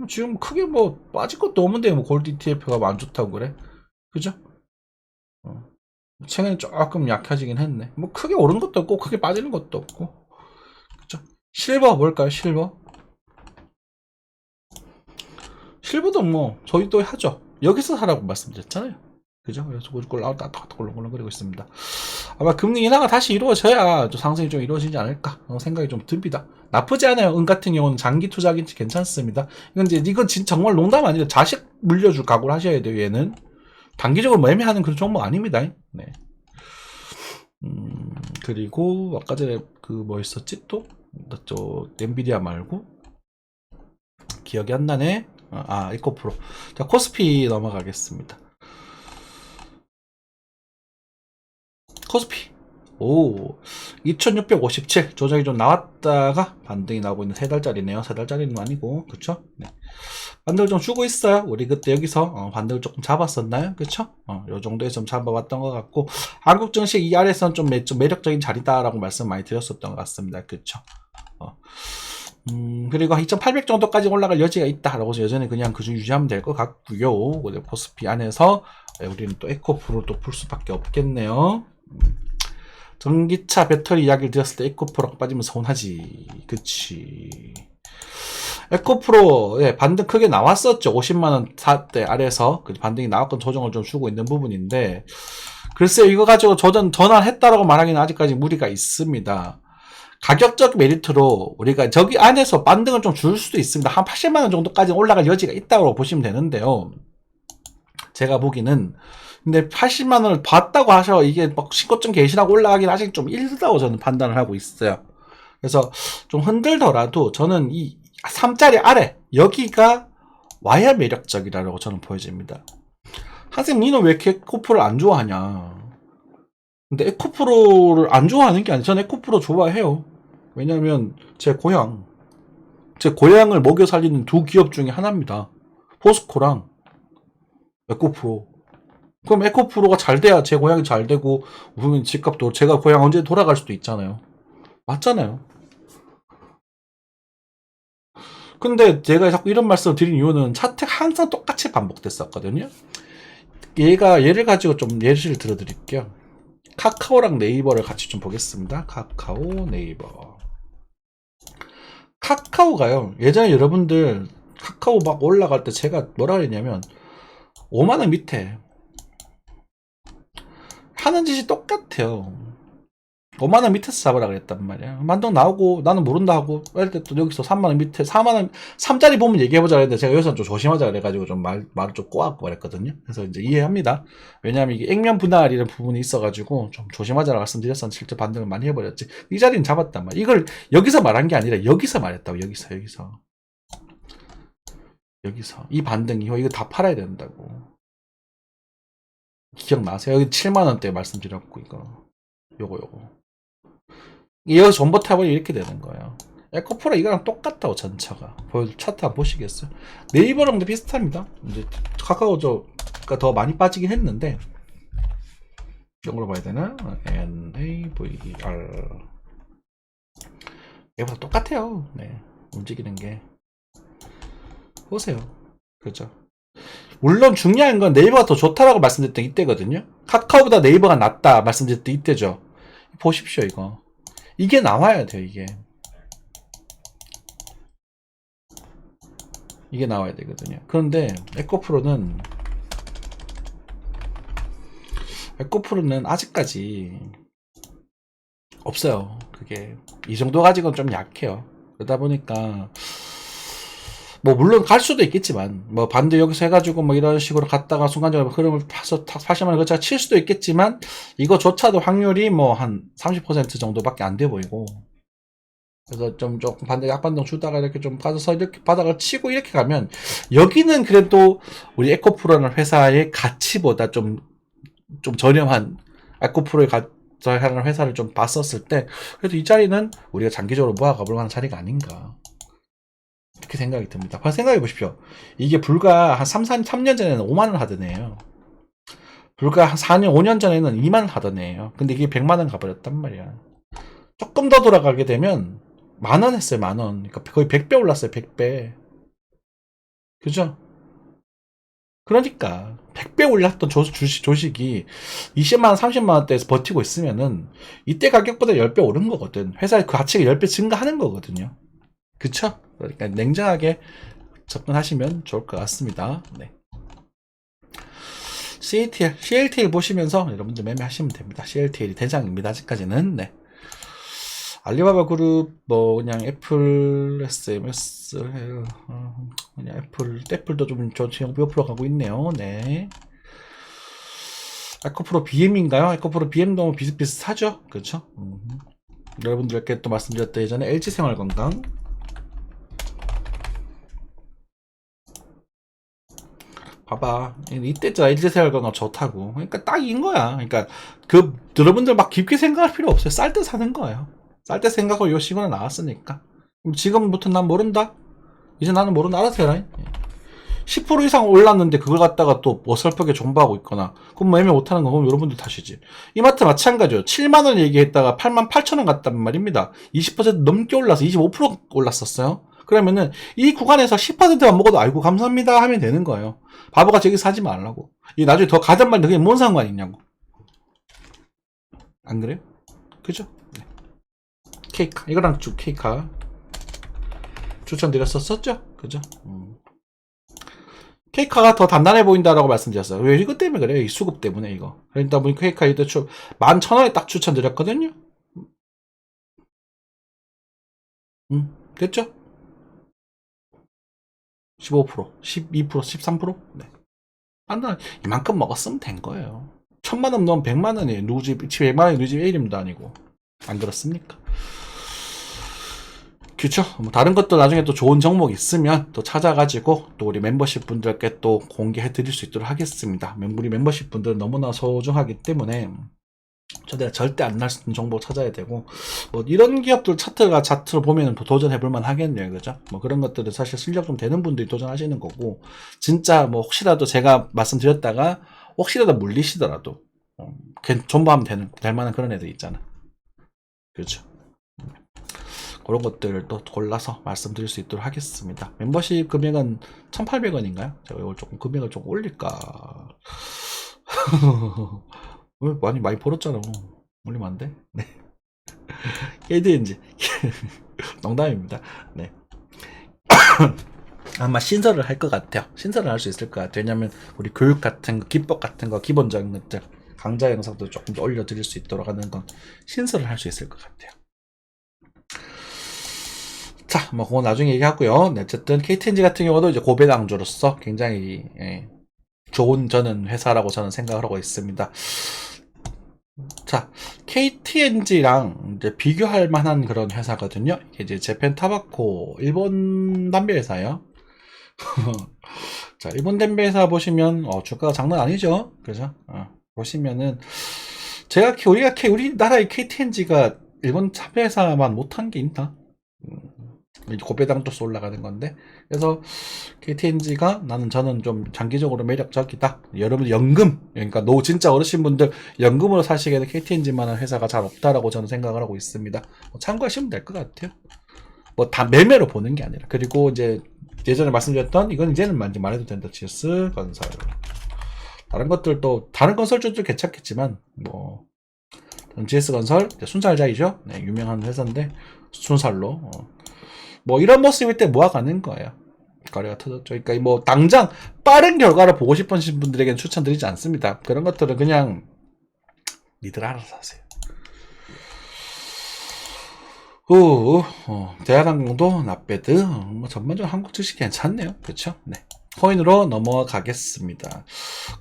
지금 크게 뭐 빠질 것도 없는데 뭐 골드 ETF가 안 좋다고 그래? 그죠? 어. 최근에 조금 약해지긴 했네. 뭐 크게 오르는 것도 없고 크게 빠지는 것도 없고. 그죠? 실버 뭘까요? 실버? 실버도 뭐 저희도 하죠. 여기서 사라고 말씀드렸잖아요. 그죠? 그래서 꿀렁꿀렁거리고 있습니다. 아마 금리 인하가 다시 이루어져야 또 상승이 좀 이루어지지 않을까 생각이 좀 듭니다. 나쁘지 않아요. 은 같은 경우는 장기 투자긴 괜찮습니다. 이건 진짜 정말 농담 아니라 자식 물려줄 각오를 하셔야 돼요. 얘는 단기적으로 매매하는 그런 종목 아닙니다. 네. 그리고 아까 전에 그 뭐 있었지 또? 저 엔비디아 말고 기억이 안 나네. 에코프로. 자, 코스피 넘어가겠습니다. 코스피. 오, 2657 조정이 좀 나왔다가 반등이 나오고 있는 3달짜리네요. 3달짜리는 아니고, 그쵸? 네. 반등을 좀 주고 있어요. 우리 그때 여기서 반등을 조금 잡았었나요? 그쵸? 요 정도에서 좀 잡아봤던 것 같고, 한국 증시 이 아래에서는 좀 매력적인 자리다라고 말씀 많이 드렸었던 것 같습니다. 그쵸? 그리고 2800 정도까지 올라갈 여지가 있다라고 여전히 그냥 그중 유지하면 될 것 같고요. 그리고 코스피 안에서 우리는 또 에코프로 또 풀 수밖에 없겠네요. 전기차 배터리 이야기를 드렸을 때 에코프로가 빠지면 서운하지. 그치. 에코프로, 반등 크게 나왔었죠. 50만원 때 아래에서. 반등이 나왔건 조정을 좀 주고 있는 부분인데, 글쎄요, 이거 가지고 전환했다라고 말하기는 아직까지 무리가 있습니다. 가격적 메리트로 우리가 저기 안에서 반등을 좀 줄 수도 있습니다. 한 80만원 정도까지 올라갈 여지가 있다고 보시면 되는데요. 제가 보기는 근데 80만원을 봤다고 하셔 이게 막 신고점 개시라고 올라가긴 아직 좀 이르다고 저는 판단을 하고 있어요. 그래서 좀 흔들더라도 저는 이 3짜리 아래 여기가 와야 매력적이라고 저는 보여집니다. 하세님 니는 왜 이렇게 에코프로를 안 좋아하냐. 근데 에코프로를 안 좋아하는 게 아니라 저는 에코프로 좋아해요. 왜냐면 제 고향을 먹여 살리는 두 기업 중에 하나입니다. 포스코랑 에코프로. 그럼 에코프로가 잘 돼야 제 고향이 잘 되고 우선 집값도 제가 고향 언제 돌아갈 수도 있잖아요. 맞잖아요. 근데 제가 자꾸 이런 말씀을 드린 이유는 차트가 항상 똑같이 반복됐었거든요. 얘를 가지고 좀 예시를 들어드릴게요. 카카오랑 네이버를 같이 좀 보겠습니다. 카카오, 네이버. 카카오가요. 예전에 여러분들 카카오 막 올라갈 때 제가 뭐라 그랬냐면 5만원 밑에 하는 짓이 똑같아요. 5만원 밑에서 잡으라 그랬단 말이야. 만동 나오고 나는 모른다 하고 할 때 또 여기서 3만원 밑에 4만원 3짜리 보면 얘기해보자 그랬는데 제가 여기서 좀 조심하자 그래가지고 좀 말을 좀 꼬았고 그랬거든요. 그래서 이제 이해합니다. 왜냐하면 이게 액면 분할이라는 부분이 있어가지고 좀 조심하자라고 말씀드렸었는데 실제 반등을 많이 해버렸지. 이 자리는 잡았단 말이야. 이걸 여기서 말한 게 아니라 여기서 말했다고. 여기서 이 반등 이후 이거 다 팔아야 된다고. 기억나세요? 여기 7만원대 말씀드렸고 요거 이거 전부 타버리면 이렇게 되는 거예요. 에코프로 이거랑 똑같다고 전차가. 차트 한번 보시겠어요? 네이버랑도 비슷합니다. 이제 카카오가 더 많이 빠지긴 했는데 이걸로 봐야 되나? NAVR 얘보다 똑같아요. 네, 움직이는 게 보세요. 그죠? 물론 중요한 건 네이버가 더 좋다라고 말씀드렸던 이때거든요. 카카오보다 네이버가 낫다 말씀드렸던 이때죠. 보십시오. 이게 나와야 돼요. 이게 나와야 되거든요. 그런데 에코프로는 아직까지 없어요. 그게 이 정도 가지고는 좀 약해요. 그러다 보니까 뭐 물론 갈 수도 있겠지만 뭐 반대 여기서 해가지고 뭐 이런 식으로 갔다가 순간적으로 흐름을 타서 80만원 거쳐 칠 수도 있겠지만 이거조차도 확률이 뭐 한 30% 정도밖에 안 돼 보이고 그래서 좀 조금 반대 약반등 주다가 이렇게 좀 빠져서 이렇게 바닥을 치고 이렇게 가면 여기는 그래도 우리 에코프로라는 회사의 가치보다 좀 저렴한 에코프로의 하는 회사를 좀 봤었을 때 그래도 이 자리는 우리가 장기적으로 모아가 볼 만한 자리가 아닌가 그렇게 생각이 듭니다. 생각해 보십시오. 이게 불과 한 3년 전에는 5만 원 하던 애예요. 불과 한 4년, 5년 전에는 2만 원 하던 애예요. 근데 이게 100만 원 가버렸단 말이야. 조금 더 돌아가게 되면 만 원 했어요, 만 원. 그러니까 거의 100배 올랐어요, 100배. 그죠? 그러니까 100배 올랐던 조식이 20만 원, 30만 원대에서 버티고 있으면은 이때 가격보다 10배 오른 거거든. 회사의 그 가치가 10배 증가하는 거거든요. 그쵸? 그러니까 냉정하게 접근하시면 좋을 것 같습니다. 네. CLTL 보시면서 여러분들 매매하시면 됩니다. CLTL이 대장입니다. 아직까지는. 네. 알리바바 그룹, 그냥 애플, SMS, 그냥 애플도 좀 지금 몇 프로 가고 있네요. 네. 에코프로 BM인가요? 에코프로 BM도 비슷비슷하죠? 그렇죠? 여러분들께 또 말씀드렸던 예전에 LG생활건강. 봐봐. 이때짜 LG생활건강 좋다고. 그러니까 딱인 거야. 그러니까 여러분들 막 깊게 생각할 필요 없어요. 쌀 때 사는 거예요. 쌀 때 생각하고 요 시간에 나왔으니까. 그럼 지금부터 난 모른다? 이제 나는 모른다. 알아서 해라. 10% 이상 올랐는데 그걸 갖다가 또 어설프게 존버하고 있거나 그럼 매매 못하는 거 보면 여러분들 탓이지. 이마트 마찬가지요. 7만원 얘기했다가 88,000원 갔단 말입니다. 20% 넘게 올라서 25% 올랐었어요. 그러면은 이 구간에서 10%만 먹어도 아이고 감사합니다 하면 되는 거예요. 바보같이 여기 사지 말라고. 이 나중에 더 가단 말인데 그게 뭔 상관이 있냐고. 안 그래요? 그죠? 네. 케이카 이거랑 쭉 케이카 추천드렸었죠? 그죠? 케이카가 더 단단해 보인다라고 말씀드렸어요. 왜 이것 때문에 그래요? 이 수급 때문에 이거. 그러니까 보니 케이카 이때 11,000원에 딱 추천드렸거든요. 됐죠? 15%, 12%, 13%? 네. 단단 이만큼 먹었으면 된 거예요. 1,000만원 넣으면 100만원이에요. 누구 집 100만원이 누구 집 A림도 아니고. 안 그렇습니까? 그쵸? 뭐 다른 것도 나중에 또 좋은 종목 있으면 또 찾아가지고 또 우리 멤버십 분들께 또 공개해 드릴 수 있도록 하겠습니다. 우리 멤버십 분들은 너무나 소중하기 때문에 저희가 절대 안 날 수 있는 정보 찾아야 되고 뭐 이런 기업들 차트로 보면 도전해 볼 만 하겠네요. 그죠? 뭐 그런 것들은 사실 실력 좀 되는 분들이 도전하시는 거고 진짜 뭐 혹시라도 제가 말씀드렸다가 혹시라도 물리시더라도 존버하면 될 만한 그런 애들 있잖아. 그렇죠? 그런 것들을 또 골라서 말씀드릴 수 있도록 하겠습니다. 멤버십 금액은 1,800원인가요? 제가 이걸 조금 금액을 좀 올릴까? 많이 벌었잖아. 올리면 안 돼? 네. KDNG. 농담입니다. 네. 아마 신설을 할 것 같아요. 신설을 할 수 있을 것 같아요. 왜냐면 우리 교육 같은 거, 기법 같은 거, 기본적인 것들, 강좌 영상도 조금 더 올려드릴 수 있도록 하는 건 신설을 할 수 있을 것 같아요. 자, 뭐 그거 나중에 얘기하고요. 네, 어쨌든 KTNG 같은 경우도 이제 고배당주로서 굉장히 좋은 저는 회사라고 저는 생각을 하고 있습니다. 자, KTNG랑 이제 비교할 만한 그런 회사거든요. 이게 이제 재팬 타바코 일본 담배 회사예요. 자, 일본 담배 회사 보시면 주가가 장난 아니죠. 그죠? 보시면은 우리나라의 KTNG가 일본 담배 회사만 못한 게 있나? 고배당도수 올라가는 건데 그래서 KTNG가 저는 좀 장기적으로 매력적이다. 여러분 그러니까 진짜 어르신분들 연금으로 사시기에는 KTNG만한 회사가 잘 없다라고 저는 생각을 하고 있습니다. 참고하시면 될 것 같아요. 뭐 다 매매로 보는 게 아니라 그리고 이제 예전에 말씀드렸던 이건 이제는 말해도 된다. GS 건설 다른 것들도 다른 건설주도 괜찮겠지만 뭐 GS 건설 순살자이죠. 네, 유명한 회사인데 순살로 뭐 이런 모습일 때 모아가는 거예요. 거래가 터졌죠. 그러니까 뭐 당장 빠른 결과를 보고 싶으신 분들에게는 추천드리지 않습니다. 그런 것들은 그냥 니들 알아서 하세요. 대한항공도 나빼드 뭐 전반적으로 한국 주식 괜찮네요. 그렇죠? 네. 코인으로 넘어가겠습니다.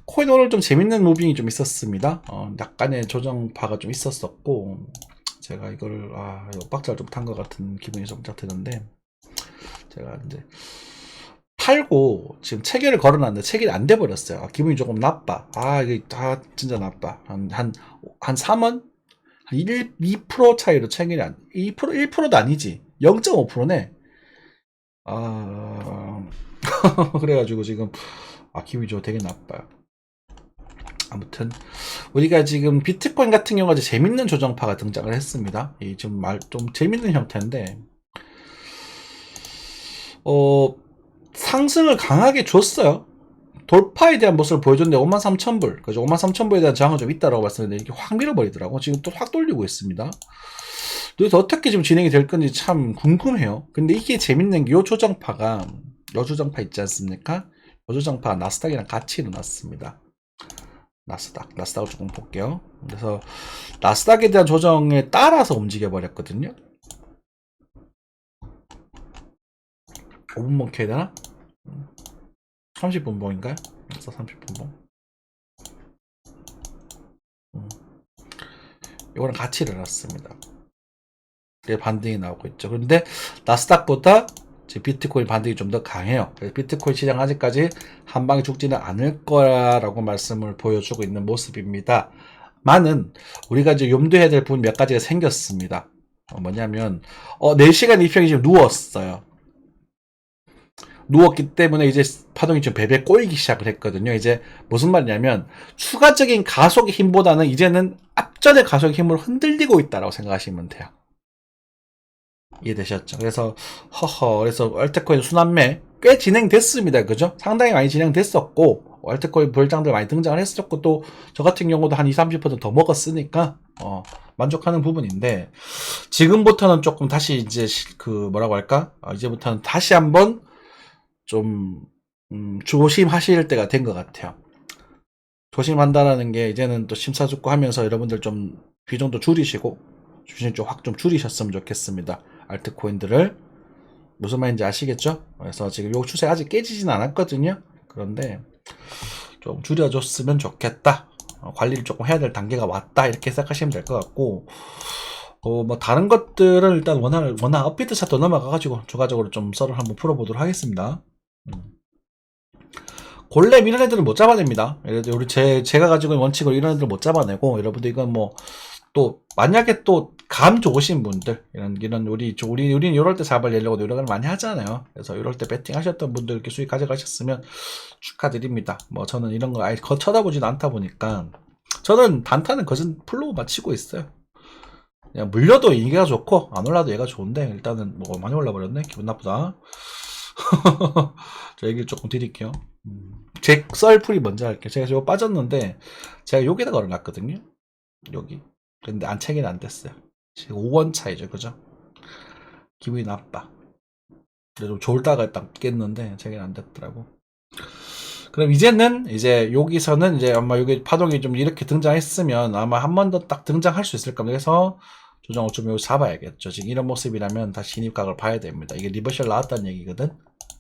코인 오늘 좀 재밌는 무빙이 좀 있었습니다. 약간의 조정파가 좀 있었었고 제가 이걸 빡잘 좀 탄 것 같은 기분이 좀 드는데 제가 이제 팔고 지금 체결을 걸어놨는데 체결이 안 돼 버렸어요. 기분이 조금 나빠. 이게 다 진짜 나빠. 한 3원 한 2% 차이로 챙기냐. 2%, 1%도 아니지. 0.5%네. 그래가지고 지금, 기분이 되게 나빠요. 아무튼, 우리가 지금 비트코인 같은 경우가 재밌는 조정파가 등장을 했습니다. 이 좀 재밌는 형태인데, 상승을 강하게 줬어요. 돌파에 대한 모습을 보여줬는데 53,000불, 그죠? 53,000불에 대한 저항은 좀 있다라고 말씀드렸는데 이렇게 확 밀어버리더라고. 지금 또 확 돌리고 있습니다. 그래서 어떻게 지금 진행이 될 건지 참 궁금해요. 근데 이게 재밌는 게 요 조정파가, 요 조정파 있지 않습니까? 요 조정파가 나스닥이랑 같이 일어났습니다. 나스닥을 조금 볼게요. 그래서 나스닥에 대한 조정에 따라서 움직여 버렸거든요. 5분봉 켜야 되나? 30분봉인가요? 그래서 30분봉. 이거랑 같이 일어났습니다. 반등이 나오고 있죠. 그런데 나스닥보다 비트코인 반등이 좀 더 강해요. 그래서 비트코인 시장 아직까지 한 방에 죽지는 않을 거라고 말씀을 보여주고 있는 모습입니다. 많은 우리가 이제 염두해야 될 부분 몇 가지가 생겼습니다. 뭐냐면 4시간 이평이 지금 누웠어요. 누웠기 때문에 이제 파동이 좀 베베 꼬이기 시작을 했거든요. 이제 무슨 말이냐면 추가적인 가속의 힘보다는 이제는 앞전의 가속의 힘으로 흔들리고 있다라고 생각하시면 돼요. 이해되셨죠? 그래서 그래서 알트코인 순환매 꽤 진행됐습니다. 그죠? 상당히 많이 진행됐었고 알트코인 별장들 많이 등장을 했었고 또 저 같은 경우도 한 20-30% 더 먹었으니까 만족하는 부분인데 지금부터는 조금 다시 이제 뭐라고 할까? 이제부터는 다시 한번 좀 조심하실 때가 된 것 같아요. 조심한다라는 게 이제는 또 심사숙고하면서 여러분들 좀 비중도 줄이시고 주식 좀 확 좀 줄이셨으면 좋겠습니다. 알트코인들을 무슨 말인지 아시겠죠? 그래서 지금 요 추세 아직 깨지진 않았거든요. 그런데 좀 줄여줬으면 좋겠다. 관리를 조금 해야 될 단계가 왔다 이렇게 생각하시면 될 것 같고 뭐 다른 것들은 일단 워낙 업비트 차트 넘어가가지고 추가적으로 좀 썰을 한번 풀어보도록 하겠습니다. 본래 이런 애들은 못 잡아냅니다. 예를 들어 제가 가지고 있는 원칙으로 이런 애들을 못 잡아내고 여러분들 이건 뭐 또 만약에 또 감 좋으신 분들 이런 우리는 이럴 때 잡아내려고 노력을 많이 하잖아요. 그래서 이럴 때 배팅 하셨던 분들 이렇게 수익 가져가셨으면 축하드립니다. 뭐 저는 이런 거 아예 쳐다보진 않다 보니까 저는 단타는 거진 풀로 마치고 있어요. 그냥 물려도 얘가 좋고 안 올라도 얘가 좋은데 일단은 뭐 많이 올라버렸네. 기분 나쁘다. 저 얘기를 조금 드릴게요. 제 썰풀이 먼저 할게요. 제가 저거 빠졌는데 제가 여기다 걸어놨거든요. 여기. 근데 안 체결이 안 됐어요. 지금 5원 차이죠, 그죠? 기분이 나빠. 그래도 졸다가 딱 깼는데 체결이 안 됐더라고. 그럼 이제는 이제 여기서는 이제 아마 여기 파동이 좀 이렇게 등장했으면 아마 한 번 더 딱 등장할 수 있을 겁니다. 그래서 조정을 좀 여기 잡아야겠죠. 지금 이런 모습이라면 다시 진입각을 봐야 됩니다. 이게 리버셜 나왔다는 얘기거든.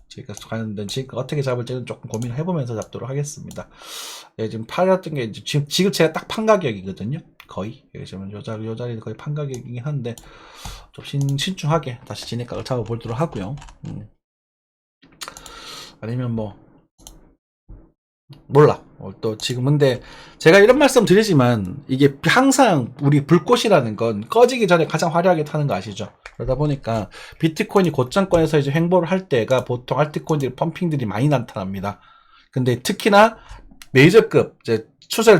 지금 가는데 지금 어떻게 잡을지는 조금 고민을 해보면서 잡도록 하겠습니다. 예, 지금 팔았던 게 지금 제가 딱 판 가격이거든요. 거의 지금 요 자리는 거의 판 가격이긴 한데 좀 신중하게 다시 진입각을 잡아보도록 하고요. 아니면 뭐 몰라. 또 지금 근데 제가 이런 말씀 드리지만 이게 항상 우리 불꽃이라는 건 꺼지기 전에 가장 화려하게 타는 거 아시죠? 그러다 보니까 비트코인이 고점권에서 이제 횡보를 할 때가 보통 알트코인들이 펌핑들이 많이 나타납니다. 근데 특히나 메이저급 이제 추세를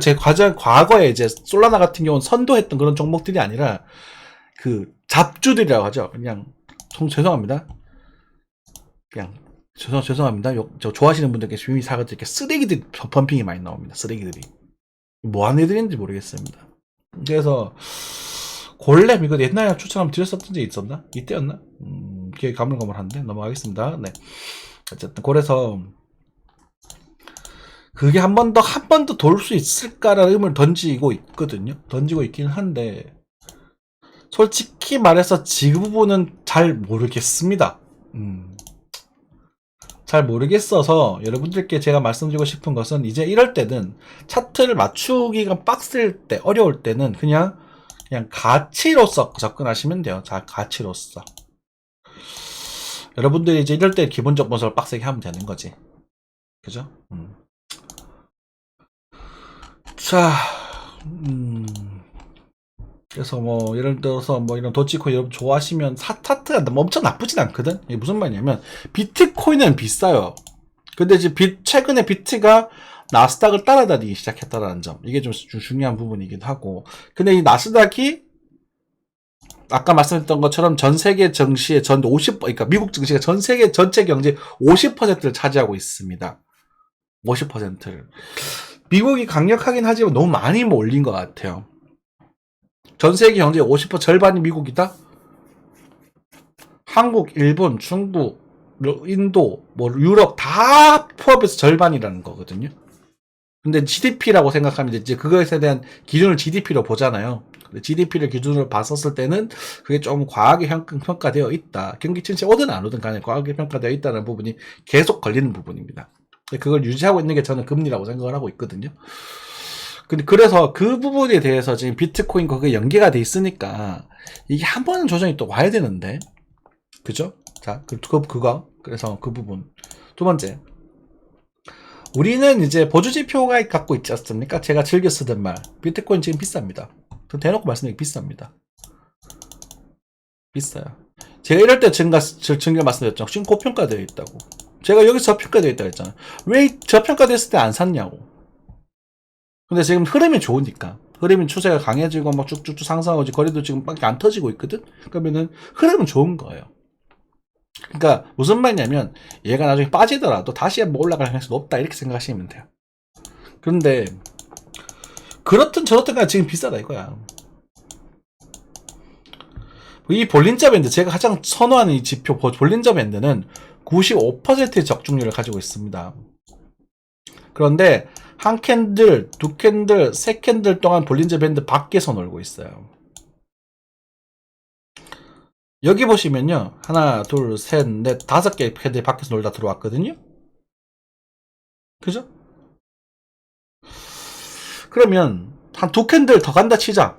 과거에 이제 솔라나 같은 경우는 선도했던 그런 종목들이 아니라 그 잡주들이라고 하죠. 그냥 죄송합니다. 그냥 죄송합니다. 저 좋아하시는 분들께 비밀 사과드릴게요. 쓰레기들이 펌핑이 많이 나옵니다. 쓰레기들이. 뭐 하는 애들인지 모르겠습니다. 그래서 골렘 이거 옛날에 추천 한번 드렸었던 적이 있었나? 이때였나? 기억이 가물가물한데 넘어가겠습니다. 네. 어쨌든 그래서 그게 한 번 더 돌 수 있을까라는 의문을 던지고 있거든요. 던지고 있기는 한데 솔직히 말해서 지금 부분은 잘 모르겠습니다. 잘 모르겠어서 여러분들께 제가 말씀드리고 싶은 것은 이제 이럴 때는 차트를 맞추기가 빡셀 때 어려울 때는 그냥 가치로서 접근하시면 돼요. 자, 가치로서 여러분들이 이제 이럴 때 기본적 분석을 빡세게 하면 되는 거지. 그죠? 자, 그래서 뭐 예를 들어서 뭐 이런 도치코인 여러분 좋아하시면 차트가 뭐 엄청 나쁘진 않거든. 이게 무슨 말이냐면 비트코인은 비싸요. 근데 이제 최근에 비트가 나스닥을 따라다니기 시작했다라는 점, 이게 좀 중요한 부분이기도 하고. 근데 이 나스닥이 아까 말씀드렸던 것처럼 전 세계 증시의 그러니까 미국 증시가 전 세계 전체 경제 50%를 차지하고 있습니다. 50%를. 미국이 강력하긴 하지만 너무 많이 몰린 것 같아요. 전 세계 경제의 50% 절반이 미국이다? 한국, 일본, 중국, 인도, 뭐 유럽 다 포함해서 절반이라는 거거든요. 근데 GDP라고 생각하면 이제 그것에 대한 기준을 GDP로 보잖아요. GDP를 기준으로 봤었을 때는 그게 좀 과하게 평가되어 있다. 경기 침체 오든 안 오든 간에 과하게 평가되어 있다는 부분이 계속 걸리는 부분입니다. 그걸 유지하고 있는 게 저는 금리라고 생각을 하고 있거든요. 근데 그래서 그 부분에 대해서 지금 비트코인과 그게 연계가 돼 있으니까 이게 한 번은 조정이 또 와야 되는데, 그죠? 자, 그거. 그래서 그 부분. 두 번째. 우리는 이제 보조지표가 갖고 있지 않습니까? 제가 즐겨 쓰던 말. 비트코인 지금 비쌉니다. 대놓고 말씀드리기 비쌉니다. 비싸요. 제가 이럴 때 증가 말씀드렸죠. 지금 고평가되어 있다고. 제가 여기 저평가되어 있다고 했잖아요. 왜 저평가됐을 때 안 샀냐고. 근데 지금 흐름이 좋으니까. 흐름이 추세가 강해지고 막 쭉쭉쭉 상승하고 거리도 지금 밖에 안 터지고 있거든? 그러면은 흐름은 좋은 거예요. 그러니까 무슨 말이냐면 얘가 나중에 빠지더라도 다시 한번 올라갈 가능성이 높다 이렇게 생각하시면 돼요. 그런데 그렇든 저렇든 간에 지금 비싸다 이거야. 이 볼린저 밴드, 제가 가장 선호하는 이 지표 볼린저 밴드는 95%의 적중률을 가지고 있습니다. 그런데 한 캔들, 두 캔들, 세 캔들 동안 볼린저 밴드 밖에서 놀고 있어요. 여기 보시면요, 하나, 둘, 셋, 넷, 다섯 개의 캔들 밖에서 놀다 들어왔거든요. 그죠? 그러면 한 두 캔들 더 간다 치자.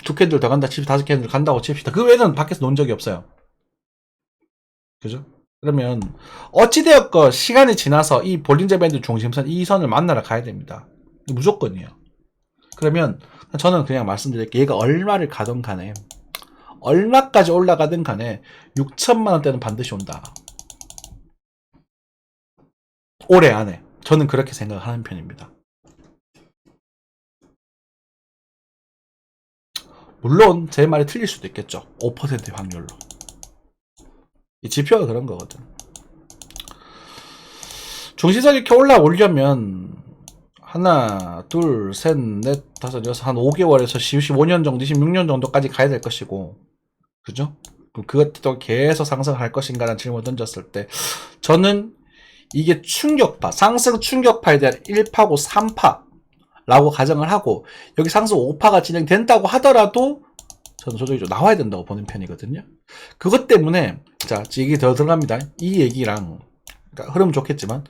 두 캔들 더 간다 치자. 다섯 캔들 간다고 칩시다. 그 외에는 밖에서 논 적이 없어요. 그죠? 그러면 어찌되었건 시간이 지나서 이 볼린저 밴드 중심선 이 선을 만나러 가야 됩니다. 무조건이에요. 그러면 저는 그냥 말씀드릴게요. 얘가 얼마를 가든 간에, 얼마까지 올라가든 간에 6천만 원대는 반드시 온다. 올해 안에. 저는 그렇게 생각하는 편입니다. 물론 제 말이 틀릴 수도 있겠죠. 5%의 확률로. 이 지표가 그런 거거든. 중시선 이렇게 올라오려면 하나, 둘, 셋, 넷, 다섯, 여섯, 한 5개월에서 15년 정도, 16년 정도까지 가야 될 것이고, 그죠? 그것도 계속 상승할 것인가라는 질문을 던졌을 때, 저는 이게 충격파, 상승 충격파에 대한 1파고 3파라고 가정을 하고, 여기 상승 5파가 진행된다고 하더라도, 저는 조정이 좀 나와야 된다고 보는 편이거든요. 그것 때문에, 자, 얘기 더 들어갑니다. 이 얘기랑, 그러니까 흐름은 좋겠지만,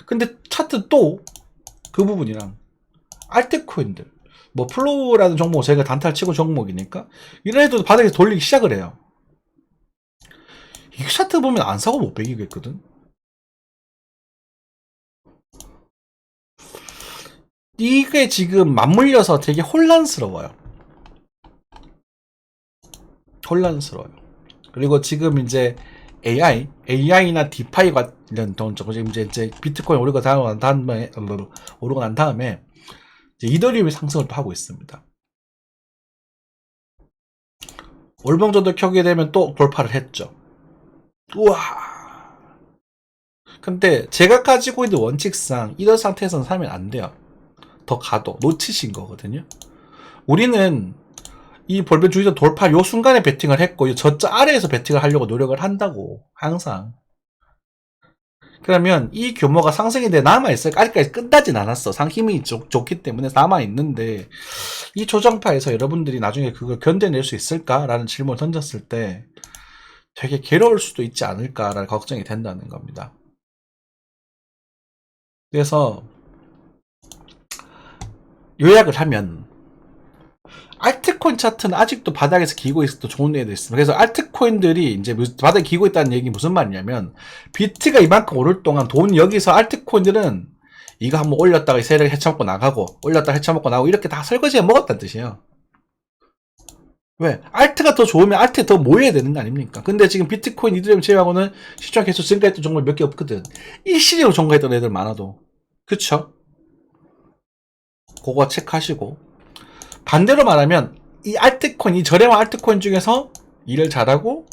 근데 차트 또, 그 부분이랑, 알트코인들, 뭐 플로우라는 종목, 제가 단타를 치고 종목이니까 이런 애도 바닥에서 돌리기 시작을 해요. 이 차트 보면 안 사고 못 배기겠거든. 이게 지금 맞물려서 되게 혼란스러워요. 혼란스러워요. 그리고 지금 이제 AI나 디파이 관련 지금 이제 비트코인 오르고 난 다음에 이제 이더리움이 상승을 또 하고 있습니다. 월봉 정도 켜게 되면 또 돌파를 했죠. 우와. 근데 제가 가지고 있는 원칙상 이런 상태에서는 사면 안 돼요. 더 가도 놓치신 거거든요. 우리는 이 볼펜 주의자 돌파 요 순간에 베팅을 했고 저자 아래에서 베팅을 하려고 노력을 한다고 항상. 그러면 이 규모가 상승이 돼 남아있어요. 아직까지 끝나진 않았어. 상힘이 좋기 때문에 남아있는데 이 조정파에서 여러분들이 나중에 그걸 견뎌낼 수 있을까라는 질문을 던졌을 때 되게 괴로울 수도 있지 않을까라는 걱정이 된다는 겁니다. 그래서 요약을 하면 알트코인 차트는 아직도 바닥에서 기고 있어도 좋은 애도 있습니다. 그래서 알트코인들이 이제 바닥에 기고 있다는 얘기 무슨 말이냐면 비트가 이만큼 오를 동안 돈 여기서 알트코인들은 이거 한번 올렸다가 세력을 헤쳐먹고 나가고 올렸다가 헤쳐먹고 나가고 이렇게 다 설거지해 먹었다는 뜻이에요. 왜? 알트가 더 좋으면 알트에 더 모여야 되는 거 아닙니까? 근데 지금 비트코인, 이더리움 제외하고는 시장 계속 증가했던 종목이 몇 개 없거든. 일시적으로 증가했던 애들 많아도. 그쵸? 그거 체크하시고. 반대로 말하면 이 알트코인, 이 저렴한 알트코인 중에서 일을 잘하고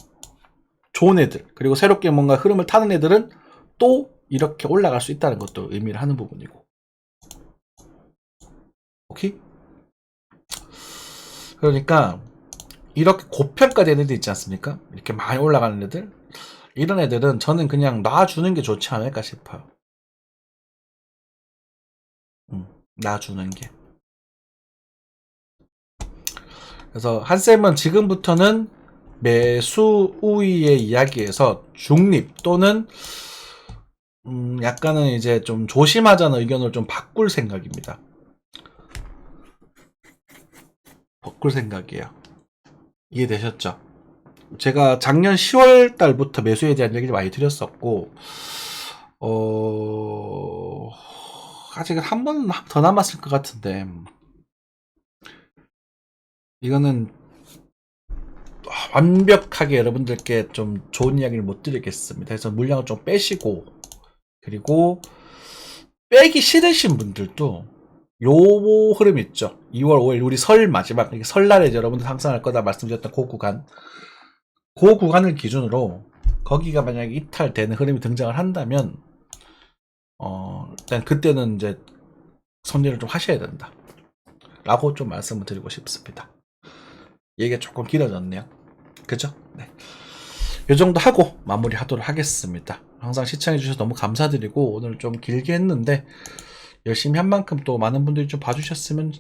좋은 애들, 그리고 새롭게 뭔가 흐름을 타는 애들은 또 이렇게 올라갈 수 있다는 것도 의미를 하는 부분이고. 오케이? 그러니까 이렇게 고평가된 애들 있지 않습니까? 이렇게 많이 올라가는 애들, 이런 애들은 저는 그냥 놔주는 게 좋지 않을까 싶어요. 놔주는 게. 그래서 한쌤은 지금부터는 매수 우위의 이야기에서 중립 또는 약간은 이제 좀 조심하자는 의견을 좀 바꿀 생각입니다. 바꿀 생각이에요. 이해되셨죠? 제가 작년 10월 달부터 매수에 대한 얘기를 많이 드렸었고, 아직 한 번 더 남았을 것 같은데, 이거는 완벽하게 여러분들께 좀 좋은 이야기를 못 드리겠습니다. 그래서 물량을 좀 빼시고, 그리고 빼기 싫으신 분들도 요 흐름 있죠. 2월 5일 우리 설 마지막, 설날에 여러분들 항상 할 거다 말씀드렸던 그 구간을 기준으로 거기가 만약에 이탈되는 흐름이 등장을 한다면 일단 그때는 이제 손질을 좀 하셔야 된다 라고 좀 말씀을 드리고 싶습니다. 얘기가 조금 길어졌네요. 그죠? 네. 요 정도 하고 마무리 하도록 하겠습니다. 항상 시청해 주셔서 너무 감사드리고, 오늘 좀 길게 했는데 열심히 한 만큼 또 많은 분들이 좀 봐주셨으면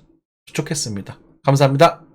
좋겠습니다. 감사합니다.